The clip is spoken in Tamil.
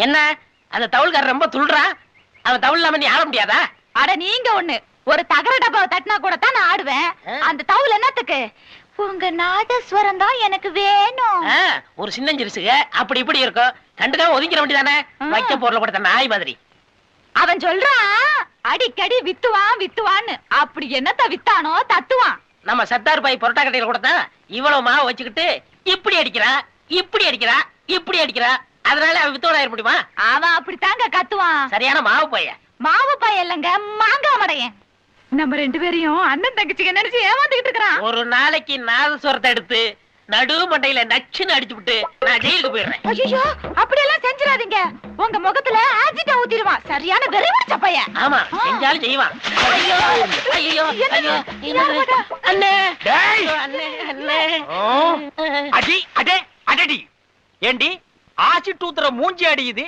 என்ன அந்த தவுள்காரர் ரொம்ப துள்றான்? அவன் தவுள் இல்லாம நீ ஆட முடியாதா? அட நீங்க ஒண்ணு, ஒரு தகர டப்பாவை தட்டினா கூட தான் நான் ஆடுவேன். அந்த தவுள் என்னத்துக்கு? உங்க நாதஸ்வரம் தான் எனக்கு வேணும். ஒரு சின்னஞ்சிரிசுக அப்படி இப்படி இருக்கும், கண்டுக்காம ஒதுங்கிற வேண்டியதானே. வைக்க பொருளை கொடுத்த நாய் மாதிரி. அவன் சொல்றான் அடிக்கடி வித்துவான் வித்துவான்னு. அப்படி என்னத்த வித்தானோ தத்துவான். நம்ம சத்தார் பாய் பொரோட்டா கடையில கொடுத்தா இவ்வளவு மாவு வச்சுக்கிட்டு இப்படி அடிக்கிறா இப்படி அடிக்கிறா இப்படி அடிக்கிறா. அதனால அவன் வித்தோட ஆயிட முடியுமா? அவன் அப்படித்தாங்க கத்துவான். சரியான மாவு பைய. மாவு பைய இல்லங்க, மாங்காய் மடையன். நம்ம ரெண்டு பேரையும் அண்ணன் தங்கச்சிக்கு நினைச்சு ஏமாந்துகிட்டு இருக்கிறான். ஒரு நாளைக்கு நாதஸ்வரத்தை எடுத்து நடு மண்டையில நச்சுன்னு அடிச்சு விட்டு நான் ஜெயிலுக்கு போயிடுறேன். ஐயோ அப்படி எல்லாம் செஞ்சிடாதீங்க. உங்க முகத்துல ஆசிட்ட ஊத்திடுவான். சரியான வெறிபிடிச்ச பையன். ஆமா, செஞ்சாலும் செய்வான். ஐயோ ஐயோ ஐயோ அண்ணே அண்ணே அண்ணே. அடி அடே அடடி. ஏண்டி ஆசி டூத்துற மூஞ்சி அடியுது?